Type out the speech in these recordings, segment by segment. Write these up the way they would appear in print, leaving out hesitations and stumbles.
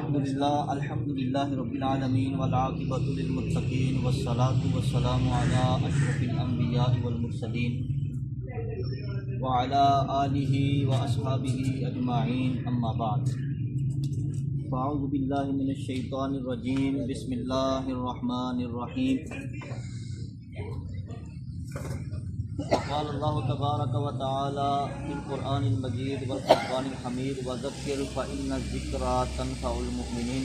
الحمد للہ رب العالمین والعاقبۃ للمتقین والصلاة والسلام علی اشرف الانبیاء والمرسلین وعلی آلہ واصحابہ اجمعین، اما بعد فاعوذ باللہ من الشیطان الرجیم، بسم اللہ الرحمن الرحیم۔ قال اللہ تبارک و تعالی فی القرآن المجید والفرقان الحمید وذکر فإن الذکرى تنفع المؤمنین،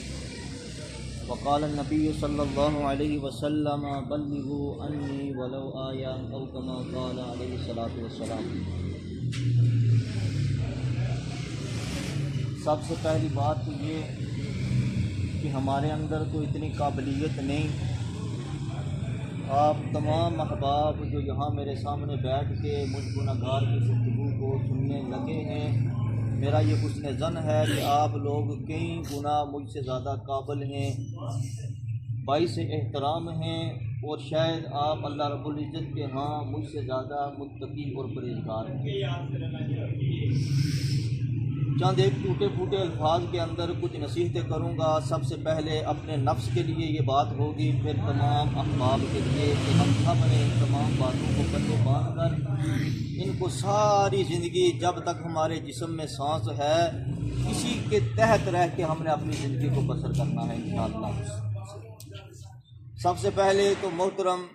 وقال النبی صلی اللہ علیہ وسلم بلغوا انی ولو آیہ او کما قال علیہ الصلاۃ والسلام۔ سب سے پہلی بات تو یہ کہ ہمارے اندر تو اتنی قابلیت نہیں۔ آپ تمام احباب جو یہاں میرے سامنے بیٹھ کے مجھ گنہگار کی گفتگو کو سننے لگے ہیں، میرا یہ حسن ظن ہے کہ آپ لوگ کئی گنا مجھ سے زیادہ قابل ہیں، باعث احترام ہیں، اور شاید آپ اللہ رب العزت کے ہاں مجھ سے زیادہ متقی اور پرہیزگار ہیں۔ چند ایک ٹوٹے پھوٹے الفاظ کے اندر کچھ نصیحتیں کروں گا۔ سب سے پہلے اپنے نفس کے لیے یہ بات ہوگی، پھر تمام احباب کے لیے کہ ہم سب نے ان تمام باتوں کو پلے باندھ کر ان کو ساری زندگی جب تک ہمارے جسم میں سانس ہے اسی کے تحت رہ کے ہم نے اپنی زندگی کو بسر کرنا ہے انشاءاللہ۔ سب سے پہلے تو محترم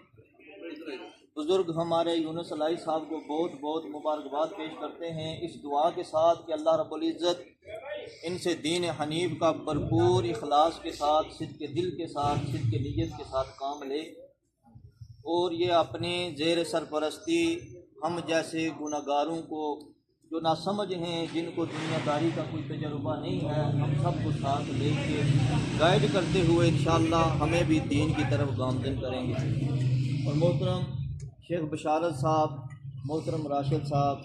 بزرگ ہمارے یونس الہی صاحب کو بہت بہت مبارکباد پیش کرتے ہیں، اس دعا کے ساتھ کہ اللہ رب العزت ان سے دین حنیف کا بھرپور اخلاص کے ساتھ، صدق دل کے ساتھ، صدق نیت کے ساتھ کام لے، اور یہ اپنی زیر سرپرستی ہم جیسے گنہگاروں کو جو ناسمجھ ہیں، جن کو دنیا داری کا کوئی تجربہ نہیں ہے، ہم سب کو ساتھ لے کے گائیڈ کرتے ہوئے انشاءاللہ ہمیں بھی دین کی طرف گامزن کریں گے۔ اور محترم شیخ بشارت صاحب، محترم راشد صاحب،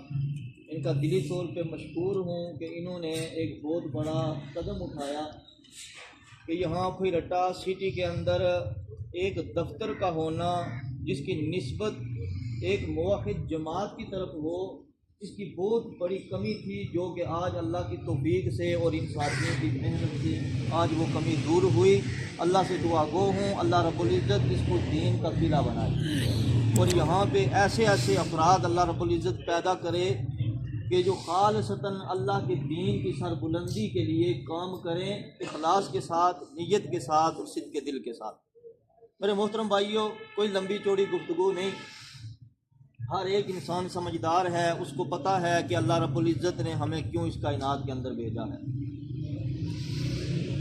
ان کا دلی طور پہ مشکور ہوں کہ انہوں نے ایک بہت بڑا قدم اٹھایا کہ یہاں کوئی رٹا سٹی کے اندر ایک دفتر کا ہونا جس کی نسبت ایک موحد جماعت کی طرف ہو، جس کی بہت بڑی کمی تھی، جو کہ آج اللہ کی توفیق سے اور ان ساتھیوں کی محنت سے آج وہ کمی دور ہوئی۔ اللہ سے دعا گو ہوں اللہ رب العزت اس کو دین کا قلعہ بنائے، اور یہاں پہ ایسے ایسے افراد اللہ رب العزت پیدا کرے کہ جو خالصتاً اللہ کے دین کی سربلندی کے لیے کام کریں، اخلاص کے ساتھ، نیت کے ساتھ اور صدق دل کے ساتھ۔ میرے محترم بھائیوں، کوئی لمبی چوڑی گفتگو نہیں، ہر ایک انسان سمجھدار ہے، اس کو پتہ ہے کہ اللہ رب العزت نے ہمیں کیوں اس کائنات کے اندر بھیجا ہے۔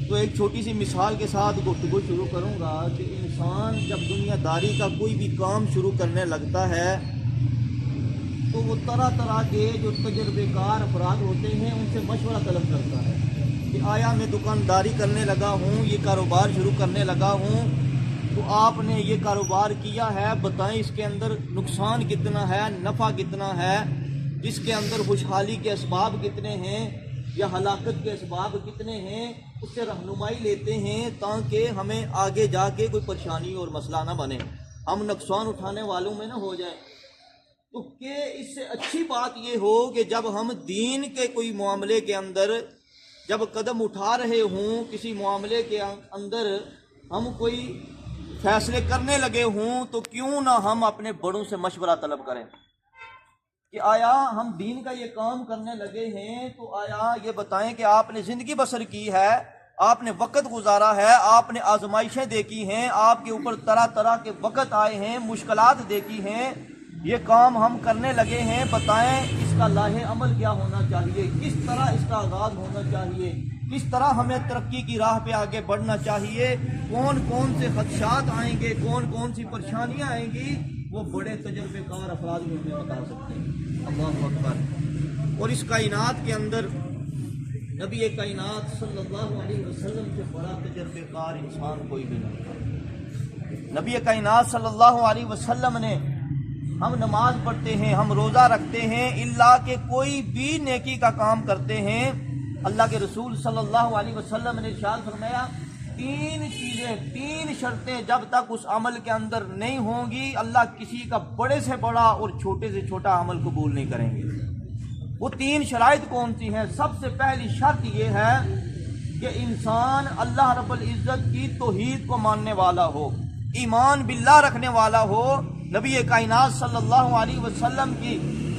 تو ایک چھوٹی سی مثال کے ساتھ گفتگو شروع کروں گا کہ انسان جب دنیا داری کا کوئی بھی کام شروع کرنے لگتا ہے تو وہ طرح طرح کے جو تجربے کار افراد ہوتے ہیں ان سے مشورہ طلب کرتا ہے کہ آیا میں دکانداری کرنے لگا ہوں، یہ کاروبار شروع کرنے لگا ہوں، تو آپ نے یہ کاروبار کیا ہے، بتائیں اس کے اندر نقصان کتنا ہے، نفع کتنا ہے، اس کے اندر خوشحالی کے اسباب کتنے ہیں یا ہلاکت کے اسباب کتنے ہیں، اس سے رہنمائی لیتے ہیں تاکہ ہمیں آگے جا کے کوئی پریشانی اور مسئلہ نہ بنے، ہم نقصان اٹھانے والوں میں نہ ہو جائیں۔ تو کہ اس سے اچھی بات یہ ہو کہ جب ہم دین کے کوئی معاملے کے اندر جب قدم اٹھا رہے ہوں، کسی معاملے کے اندر ہم کوئی فیصلے کرنے لگے ہوں، تو کیوں نہ ہم اپنے بڑوں سے مشورہ طلب کریں کہ آیا ہم دین کا یہ کام کرنے لگے ہیں، تو آیا یہ بتائیں کہ آپ نے زندگی بسر کی ہے، آپ نے وقت گزارا ہے، آپ نے آزمائشیں دیکھی ہیں، آپ کے اوپر طرح طرح کے وقت آئے ہیں، مشکلات دیکھی ہیں، یہ کام ہم کرنے لگے ہیں، بتائیں اس کا لاہ عمل کیا ہونا چاہیے، کس طرح اس کا آغاز ہونا چاہیے، کس طرح ہمیں ترقی کی راہ پہ آگے بڑھنا چاہیے، کون کون سے خدشات آئیں گے، کون کون سی پریشانیاں آئیں گی، وہ بڑے تجربے کار افراد بھی ہمیں بتا سکتے ہیں۔ اللہ اکبر۔ اور اس کائنات کے اندر نبی کائنات صلی اللہ علیہ وسلم سے بڑا تجربے کار انسان کوئی بھی نہیں۔ نبی کائنات صلی اللہ علیہ وسلم نے، ہم نماز پڑھتے ہیں، ہم روزہ رکھتے ہیں، اللہ کے کوئی بھی نیکی کا کام کرتے ہیں، اللہ کے رسول صلی اللہ علیہ وسلم نے ارشاد فرمایا تین چیزیں، تین شرطیں جب تک اس عمل کے اندر نہیں ہوں گی، اللہ کسی کا بڑے سے بڑا اور چھوٹے سے چھوٹا عمل قبول نہیں کریں گے۔ وہ تین شرائط کون سی ہیں؟ سب سے پہلی شرط یہ ہے کہ انسان اللہ رب العزت کی توحید کو ماننے والا ہو، ایمان باللہ رکھنے والا ہو، نبی کائنات صلی اللہ علیہ وسلم کی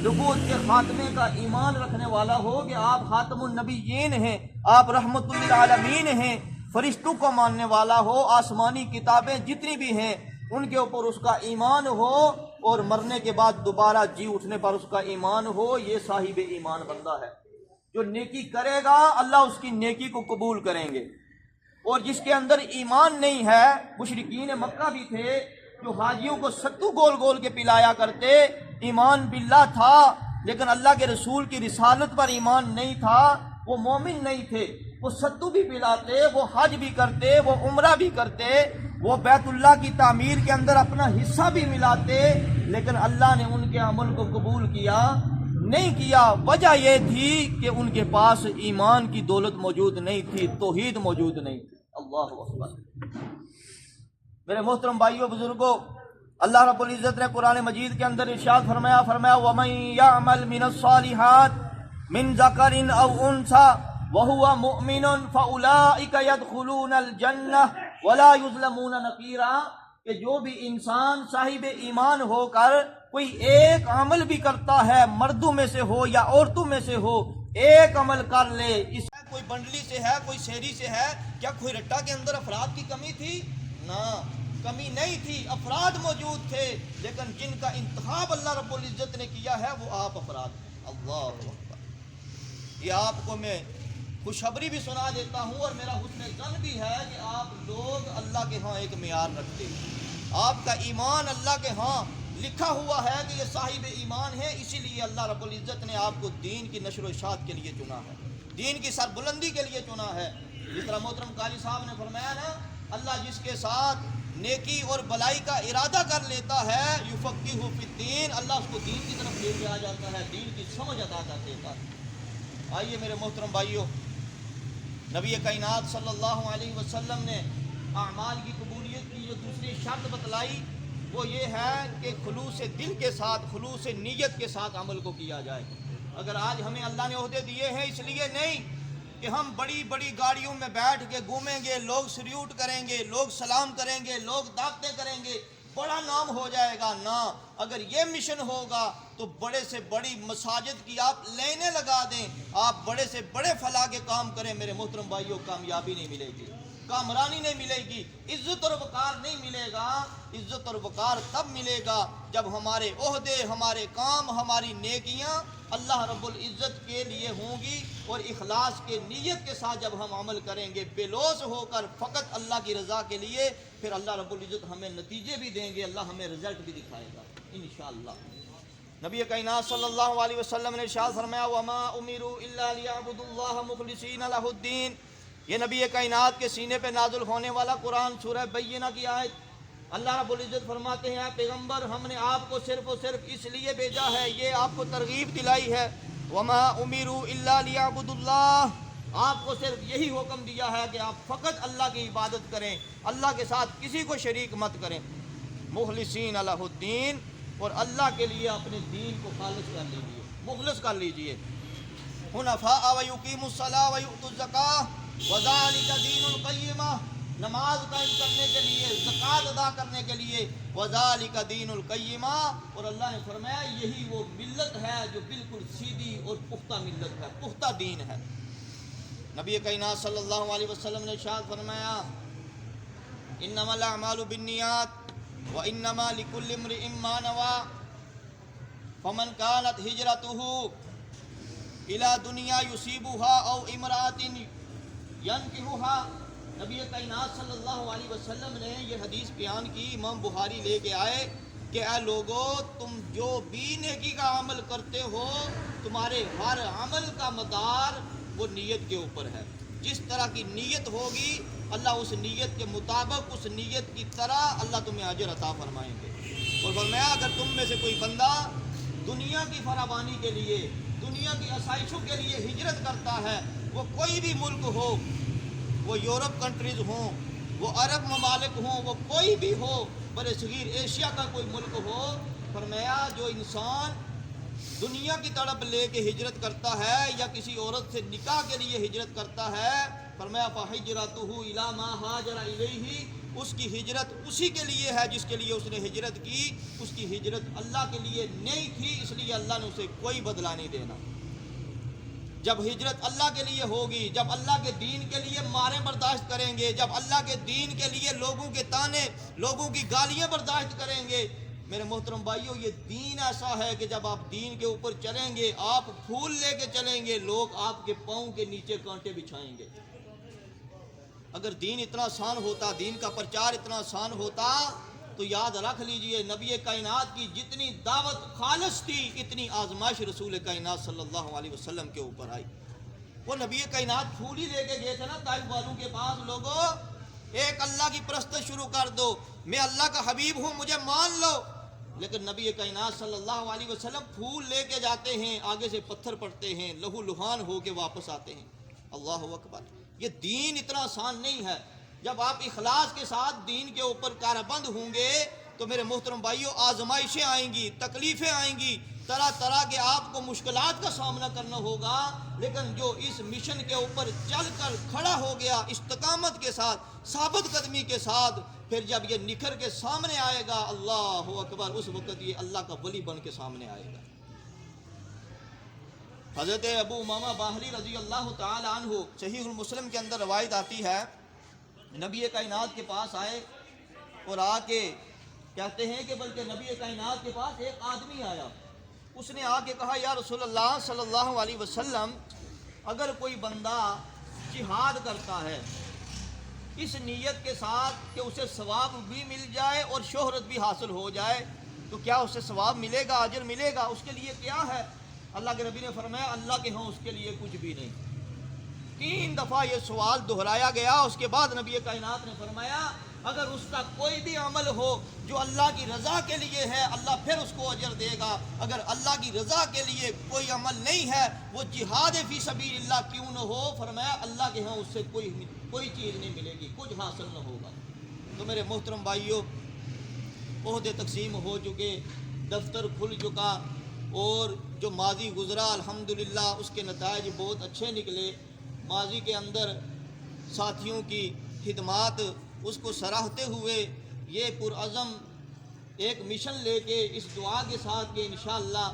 نبوت کے خاتمے کا ایمان رکھنے والا ہو کہ آپ خاتم النبیین ہیں، آپ رحمت للعالمین ہیں، فرشتوں کو ماننے والا ہو، آسمانی کتابیں جتنی بھی ہیں ان کے اوپر اس کا ایمان ہو، اور مرنے کے بعد دوبارہ جی اٹھنے پر اس کا ایمان ہو، یہ صاحب ایمان بندہ ہے۔ جو نیکی کرے گا اللہ اس کی نیکی کو قبول کریں گے، اور جس کے اندر ایمان نہیں ہے، مشرکین مکہ بھی تھے جو حاجیوں کو ستو گول گول کے پلایا کرتے، ایمان باللہ تھا لیکن اللہ کے رسول کی رسالت پر ایمان نہیں تھا، وہ مومن نہیں تھے، وہ ستو بھی پلاتے، وہ حج بھی کرتے، وہ عمرہ بھی کرتے، وہ بیت اللہ کی تعمیر کے اندر اپنا حصہ بھی ملاتے، لیکن اللہ نے ان کے عمل کو قبول کیا نہیں کیا۔ وجہ یہ تھی کہ ان کے پاس ایمان کی دولت موجود نہیں تھی، توحید موجود نہیں تھی۔ اللہ اکبر۔ میرے محترم بھائیوں بزرگوں، اللہ رب العزت نے قرآن مجید کے اندر ارشاد فرمایا وَمَن يَعْمَلْ مِنَ الصَّالِحَاتِ مِن ذَكَرٍ أَوْ أُنثَىٰ وَهُوَ مُؤْمِنٌ فَأُولَٰئِكَ يَدْخُلُونَ الْجَنَّةَ وَلَا يُظْلَمُونَ نَقِيرًا، کہ جو بھی انسان صاحب ایمان ہو کر کوئی ایک عمل بھی کرتا ہے، مردوں میں سے ہو یا عورتوں میں سے ہو، ایک عمل کر لے، اس کوئی بنڈلی سے ہے، کوئی شیری سے ہے، کیا کوئی رٹا کے اندر افراد کی کمی تھی؟ نہ، کمی نہیں تھی، افراد موجود تھے، لیکن جن کا انتخاب اللہ رب العزت نے کیا ہے وہ آپ افراد ہیں۔ اللہ اکبر۔ یہ آپ کو میں خوشخبری بھی سنا دیتا ہوں، اور میرا حسن ظن بھی ہے کہ آپ لوگ اللہ کے ہاں ایک معیار رکھتے ہیں، آپ کا ایمان اللہ کے ہاں لکھا ہوا ہے کہ یہ صاحب ایمان ہے، اسی لیے اللہ رب العزت نے آپ کو دین کی نشر و اشاعت کے لیے چنا ہے، دین کی سربلندی کے لیے چنا ہے۔ جس طرح محترم قاری صاحب نے فرمایا نا، اللہ جس کے ساتھ نیکی اور بلائی کا ارادہ کر لیتا ہے یفقہہ فی الدین، اللہ اس کو دین کی طرف لے کے آ جاتا ہے، دین کی سمجھ عطا کر دیتا ہے۔ آئیے میرے محترم بھائیوں، نبی کائنات صلی اللہ علیہ وسلم نے اعمال کی قبولیت کی جو دوسری شرط بتلائی وہ یہ ہے کہ خلوص دل کے ساتھ، خلوص نیت کے ساتھ عمل کو کیا جائے۔ اگر آج ہمیں اللہ نے عہدے دیے ہیں اس لیے نہیں کہ ہم بڑی بڑی گاڑیوں میں بیٹھ کے گھومیں گے، لوگ سلیوٹ کریں گے، لوگ سلام کریں گے، لوگ دعوتیں کریں گے، بڑا نام ہو جائے گا، نہ، اگر یہ مشن ہوگا تو بڑے سے بڑی مساجد کی آپ لائنیں لگا دیں، آپ بڑے سے بڑے فلاح کے کام کریں، میرے محترم بھائیوں، کامیابی نہیں ملے گی، کامرانی نہیں ملے گی، عزت اور وقار نہیں ملے گا۔ عزت اور وقار تب ملے گا جب ہمارے عہدے، ہمارے کام، ہماری نیکیاں اللہ رب العزت کے لیے ہوں گی، اور اخلاص کے نیت کے ساتھ جب ہم عمل کریں گے بے لوث ہو کر فقط اللہ کی رضا کے لیے، پھر اللہ رب العزت ہمیں نتیجے بھی دیں گے، اللہ ہمیں رزلٹ بھی دکھائے گا انشاءاللہ۔ نبی کائنات صلی اللہ علیہ وسلم نے ارشاد فرمایا وَمَا أُمِرُوا إِلَّا لِيَعْبُدُوا اللَّهَ مُخْلِصِينَ لَهُ الدِّينَ، یہ نبی کائنات کے سینے پہ نازل ہونے والا قرآن سورہ بینہ کی آیت۔ اللہ رب العزت فرماتے ہیں، اے پیغمبر، ہم نے آپ کو صرف و صرف اس لیے بھیجا ہے، یہ آپ کو ترغیب دلائی ہے، وَمَا أُمِرُوا إِلَّا لِيَعْبُدُوا اللَّهَ، آپ کو صرف یہی حکم دیا ہے کہ آپ فقط اللہ کی عبادت کریں، اللہ کے ساتھ کسی کو شریک مت کریں، مخلصین لہ الدین، اور اللہ کے لیے اپنے دین کو خالص کر لیجئے، مخلص کر لیجئے، حنفاء ویقیموا الصلاۃ ویؤتوا الزکاۃ وذالک دین القیمہ، نماز قائم کرنے کے لیے، زکوٰۃ ادا کرنے کے لیے، وذالک دین القیمہ، اور اللہ نے فرمایا یہی وہ ملت ہے جو بالکل سیدھی اور پختہ ملت ہے، پختہ دین ہے۔ نبی کائنات صلی اللہ علیہ وسلم نے ارشاد فرمایا انما الاعمال بالنیات وانما لکل امرئ ما نوى فمن كانت ہجرته الى دنیا یصیبها او امرأة ينکحها، نبی کائنات صلی اللہ علیہ وسلم نے یہ حدیث بیان کی، امام بخاری لے کے آئے کہ اے لوگو، تم جو بھی نیکی کا عمل کرتے ہو تمہارے ہر عمل کا مدار وہ نیت کے اوپر ہے، جس طرح کی نیت ہوگی اللہ اس نیت کے مطابق، اس نیت کی طرح اللہ تمہیں اجر عطا فرمائیں گے۔ اور فرمایا اگر تم میں سے کوئی بندہ دنیا کی فراوانی کے لیے، دنیا کی آسائشوں کے لیے ہجرت کرتا ہے، وہ کوئی بھی ملک ہو، وہ یورپ کنٹریز ہوں، وہ عرب ممالک ہوں، وہ کوئی بھی ہو، برِ صغیر ایشیا کا کوئی ملک ہو، فرمایا جو انسان دنیا کی طرف لے کے ہجرت کرتا ہے یا کسی عورت سے نکاح کے لیے ہجرت کرتا ہے، فرمایا فہجرتہ الی ما ہاجر الیہ، اس کی ہجرت اسی کے لیے ہے جس کے لیے اس نے ہجرت کی، اس کی ہجرت اللہ کے لیے نہیں تھی، اس لیے اللہ نے اسے کوئی بدلہ نہیں دینا۔ جب ہجرت اللہ کے لیے ہوگی، جب اللہ کے دین کے لیے ماریں برداشت کریں گے، جب اللہ کے دین کے لیے لوگوں کے تانے، لوگوں کی گالیاں برداشت کریں گے، میرے محترم بھائیوں، یہ دین ایسا ہے کہ جب آپ دین کے اوپر چلیں گے، آپ پھول لے کے چلیں گے، لوگ آپ کے پاؤں کے نیچے کانٹے بچھائیں گے۔ اگر دین اتنا آسان ہوتا، دین کا پرچار اتنا آسان ہوتا، تو یاد رکھ لیجئے نبی کائنات کی جتنی دعوت خالص تھی، اتنی آزمائش رسول کائنات صلی اللہ علیہ وسلم کے اوپر آئی۔ وہ نبی کائنات پھول ہی لے کے گئے تھے نا طائف والوں کے پاس، لوگوں ایک اللہ کی پرستش شروع کر دو، میں اللہ کا حبیب ہوں، مجھے مان لو۔ لیکن نبی کائنات صلی اللہ علیہ وسلم پھول لے کے جاتے ہیں، آگے سے پتھر پڑتے ہیں، لہو لہان ہو کے واپس آتے ہیں۔ اللہ اکبر، یہ دین اتنا آسان نہیں ہے۔ جب آپ اخلاص کے ساتھ دین کے اوپر کاربند ہوں گے تو میرے محترم بھائیوں آزمائشیں آئیں گی، تکلیفیں آئیں گی، طرح طرح کے آپ کو مشکلات کا سامنا کرنا ہوگا، لیکن جو اس مشن کے اوپر چل کر کھڑا ہو گیا استقامت کے ساتھ، ثابت قدمی کے ساتھ، پھر جب یہ نکھر کے سامنے آئے گا، اللہ اکبر، اس وقت یہ اللہ کا ولی بن کے سامنے آئے گا۔ حضرت ابو امامہ باہلی رضی اللہ تعالی عنہ، صحیح المسلم کے اندر روایت آتی ہے، نبی کائنات کے پاس آئے اور آ کے کہتے ہیں کہ بلکہ نبی کائنات کے پاس ایک آدمی آیا، اس نے آ کے کہا یا رسول اللہ صلی اللہ علیہ وسلم، اگر کوئی بندہ جہاد کرتا ہے اس نیت کے ساتھ کہ اسے ثواب بھی مل جائے اور شہرت بھی حاصل ہو جائے، تو کیا اسے ثواب ملے گا، اجر ملے گا؟ اس کے لیے کیا ہے؟ اللہ کے نبی نے فرمایا اللہ کے ہاں اس کے لیے کچھ بھی نہیں۔ 3 دفعہ یہ سوال دہرایا گیا، اس کے بعد نبی کائنات نے فرمایا اگر اس کا کوئی بھی عمل ہو جو اللہ کی رضا کے لیے ہے، اللہ پھر اس کو اجر دے گا۔ اگر اللہ کی رضا کے لیے کوئی عمل نہیں ہے، وہ جہاد فی سبیل اللہ کیوں نہ ہو، فرمایا اللہ کے ہاں اس سے کوئی چیز نہیں ملے گی، کچھ حاصل نہ ہوگا۔ تو میرے محترم بھائیوں، عہدے تقسیم ہو چکے، دفتر کھل چکا، اور جو ماضی گزرا الحمدللہ اس کے نتائج بہت اچھے نکلے۔ ماضی کے اندر ساتھیوں کی خدمات اس کو سراہتے ہوئے یہ پرعزم ایک مشن لے کے اس دعا کے ساتھ کہ انشاءاللہ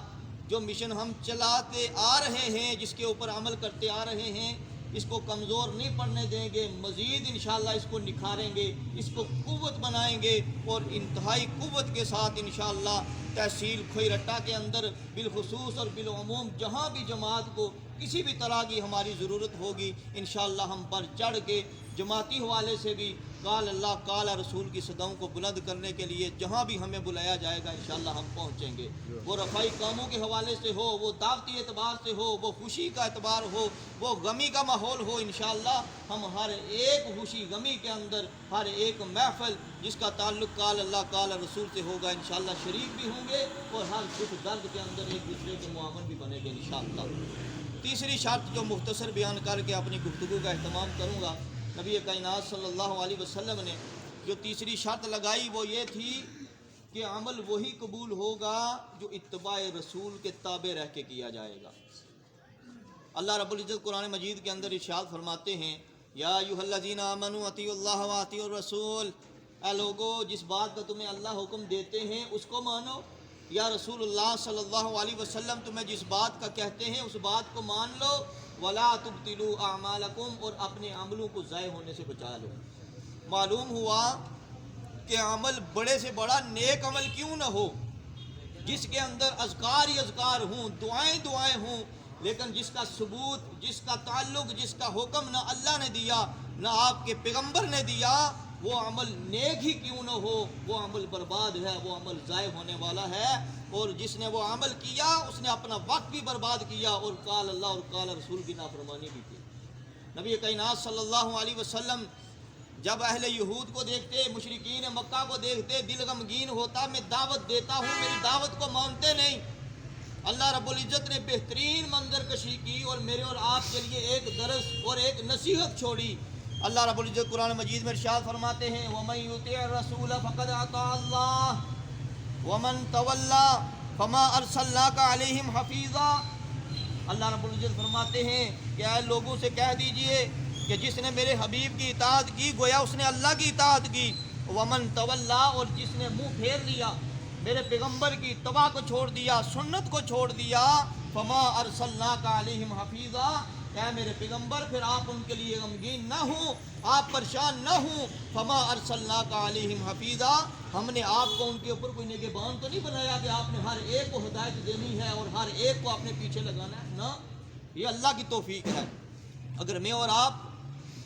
جو مشن ہم چلاتے آ رہے ہیں، جس کے اوپر عمل کرتے آ رہے ہیں، اس کو کمزور نہیں پڑنے دیں گے، مزید انشاءاللہ اس کو نکھاریں گے، اس کو قوت بنائیں گے، اور انتہائی قوت کے ساتھ انشاءاللہ تحصیل کھوئی رٹا کے اندر بالخصوص اور بالعموم جہاں بھی جماعت کو کسی بھی طرح کی ہماری ضرورت ہوگی، انشاءاللہ ہم بڑھ چڑھ کے جماعتی حوالے سے بھی قال اللہ قال رسول کی صداؤں کو بلند کرنے کے لیے جہاں بھی ہمیں بلایا جائے گا انشاءاللہ ہم پہنچیں گے۔ وہ رفائی کاموں کے حوالے سے ہو، وہ دعوتی اعتبار سے ہو، وہ خوشی کا اعتبار ہو، وہ غمی کا ماحول ہو، انشاءاللہ ہم ہر ایک خوشی غمی کے اندر ہر ایک محفل جس کا تعلق قال اللہ قال رسول سے ہوگا انشاءاللہ شریک بھی ہوں گے، اور ہر دکھ درد کے اندر ایک دوسرے کے معاون بھی بنے گے انشاءاللہ۔ تیسری شرط جو مختصر بیان کر کے اپنی گفتگو کا اہتمام کروں گا، نبی کائنات صلی اللہ علیہ وسلم نے جو تیسری شرط لگائی وہ یہ تھی کہ عمل وہی قبول ہوگا جو اتباع رسول کے تابع رہ کے کیا جائے گا۔ اللہ رب العزت قرآن مجید کے اندر ارشاد فرماتے ہیں یا ایھا الذین آمنوا اطیعوا اللہ واطیعوا الرسول، اے لوگو جس بات کا تمہیں اللہ حکم دیتے ہیں اس کو مانو، یا رسول اللہ صلی اللہ علیہ وسلم تمہیں جس بات کا کہتے ہیں اس بات کو مان لو، ولا تبطلوا اعمالکم، اور اپنے عملوں کو ضائع ہونے سے بچا لو۔ معلوم ہوا کہ عمل بڑے سے بڑا نیک عمل کیوں نہ ہو، جس کے اندر اذکار ہی اذکار ہوں، دعائیں دعائیں ہوں، لیکن جس کا ثبوت، جس کا تعلق، جس کا حکم نہ اللہ نے دیا نہ آپ کے پیغمبر نے دیا، وہ عمل نیک ہی کیوں نہ ہو، وہ عمل برباد ہے، وہ عمل ضائع ہونے والا ہے، اور جس نے وہ عمل کیا اس نے اپنا وقت بھی برباد کیا اور قال اللہ اور قال رسول کی نافرمانی بھی کی۔ نبی کائنات صلی اللہ علیہ وسلم جب اہل یہود کو دیکھتے، مشرکین مکہ کو دیکھتے، دل غمگین ہوتا، میں دعوت دیتا ہوں میری دعوت کو مانتے نہیں۔ اللہ رب العزت نے بہترین منظر کشی کی اور میرے اور آپ کے لیے ایک درس اور ایک نصیحت چھوڑی۔ اللہ رب العزت قرآن مجید میں ارشاد فرماتے ہیں وَمَن يُطِعِ الرَّسُولَ فَقَدْ أَطَاعَ اللَّهَ وَمَن تَوَلَّىٰ فَمَا أَرْسَلْنَاكَ عَلَيْهِمْ حَفِيظًا۔ اللہ رب العزت فرماتے ہیں کہ اے لوگوں سے کہہ دیجئے کہ جس نے میرے حبیب کی اطاعت کی گویا اس نے اللہ کی اطاعت کی، ومن تولا، اور جس نے منہ پھیر لیا میرے پیغمبر کی اتباع کو چھوڑ دیا، سنت کو چھوڑ دیا، فما ارسلناک علیہم حفیظا، اے میرے پیغمبر پھر آپ ان کے لیے غمگین نہ ہوں، آپ پریشان نہ ہوں، فما ارسلناک علیہم حفیظا، ہم نے آپ کو ان کے اوپر کوئی نگہبان تو نہیں بنایا کہ آپ نے ہر ایک کو ہدایت دینی ہے اور ہر ایک کو اپنے پیچھے لگانا ہے، نہ، یہ اللہ کی توفیق ہے۔ اگر میں اور آپ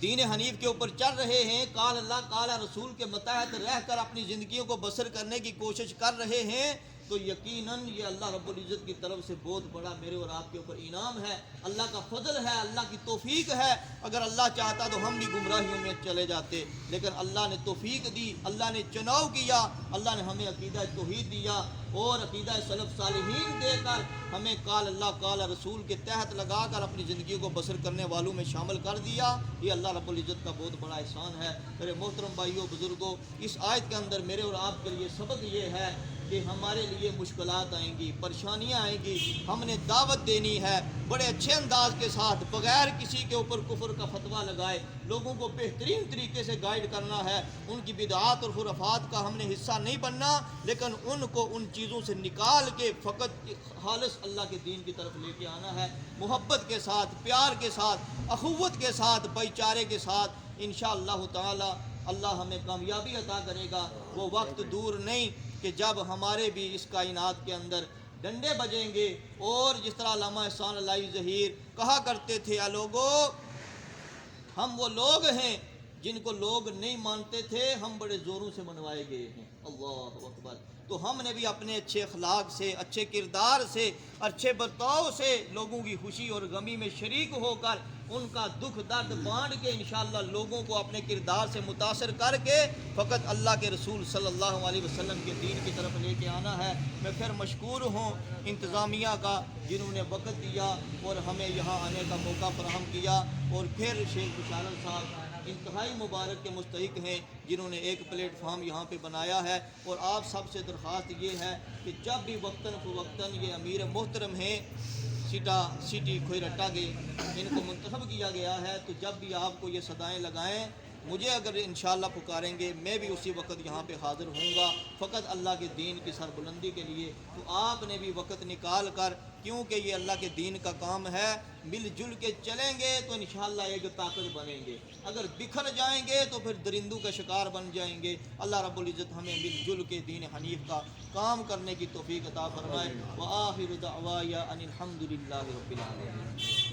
دین حنیف کے اوپر چل رہے ہیں، قال اللہ قال رسول کے متحد رہ کر اپنی زندگیوں کو بسر کرنے کی کوشش کر رہے ہیں، تو یقیناً یہ اللہ رب العزت کی طرف سے بہت بڑا میرے اور آپ کے اوپر انعام ہے، اللہ کا فضل ہے، اللہ کی توفیق ہے۔ اگر اللہ چاہتا تو ہم بھی گمراہیوں میں چلے جاتے، لیکن اللہ نے توفیق دی، اللہ نے چناؤ کیا، اللہ نے ہمیں عقیدہ توحید دیا اور عقیدہ سلف صالحین دے کر ہمیں قال اللہ قال رسول کے تحت لگا کر اپنی زندگیوں کو بسر کرنے والوں میں شامل کر دیا۔ یہ اللہ رب العزت کا بہت بڑا احسان ہے۔ میرے محترم بھائیوں بزرگوں، اس آیت کے اندر میرے اور آپ کے لیے سبق یہ ہے کہ ہمارے لیے مشکلات آئیں گی، پریشانیاں آئیں گی، ہم نے دعوت دینی ہے بڑے اچھے انداز کے ساتھ، بغیر کسی کے اوپر کفر کا فتویٰ لگائے، لوگوں کو بہترین طریقے سے گائیڈ کرنا ہے، ان کی بدعات اور خرافات کا ہم نے حصہ نہیں بننا، لیکن ان کو ان چیزوں سے نکال کے فقط خالص اللہ کے دین کی طرف لے کے آنا ہے، محبت کے ساتھ، پیار کے ساتھ، اخوت کے ساتھ، بھائی چارے کے ساتھ، انشاءاللہ تعالی اللہ ہمیں کامیابی عطا کرے گا۔ وہ وقت دور نہیں کہ جب ہمارے بھی اس کائنات کے اندر ڈنڈے بجیں گے، اور جس طرح علامہ احسان اللہ ظہیر کہا کرتے تھے، لوگو ہم وہ لوگ ہیں جن کو لوگ نہیں مانتے تھے، ہم بڑے زوروں سے منوائے گئے ہیں، اللہ اکبر۔ تو ہم نے بھی اپنے اچھے اخلاق سے، اچھے کردار سے، اچھے برتاؤ سے لوگوں کی خوشی اور غمی میں شریک ہو کر، ان کا دکھ درد بانٹ کے انشاءاللہ لوگوں کو اپنے کردار سے متاثر کر کے فقط اللہ کے رسول صلی اللہ علیہ وسلم کے دین کی طرف لے کے آنا ہے۔ میں پھر مشکور ہوں انتظامیہ کا، جنہوں نے وقت دیا اور ہمیں یہاں آنے کا موقع فراہم کیا، اور پھر شیخ بشارت صاحب انتہائی مبارک کے مستحق ہیں، جنہوں نے ایک پلیٹ فارم یہاں پہ بنایا ہے۔ اور آپ سب سے درخواست یہ ہے کہ جب بھی وقتاً فوقتاً یہ امیر محترم ہیں سٹی کھوئرٹا کے، ان کو منتخب کیا گیا ہے، تو جب بھی آپ کو یہ صدائیں لگائیں، مجھے اگر انشاءاللہ پکاریں گے، میں بھی اسی وقت یہاں پہ حاضر ہوں گا، فقط اللہ کے دین کی سربلندی کے لیے۔ تو آپ نے بھی وقت نکال کر، کیونکہ یہ اللہ کے دین کا کام ہے، مل جل کے چلیں گے تو انشاءاللہ ایک طاقت بنیں گے، اگر بکھر جائیں گے تو پھر درندوں کا شکار بن جائیں گے۔ اللہ رب العزت ہمیں مل جل کے دین حنیف کا کام کرنے کی توفیق عطا فرمائے۔ وآخر دعوایا ان الحمد للہ رب العالمین۔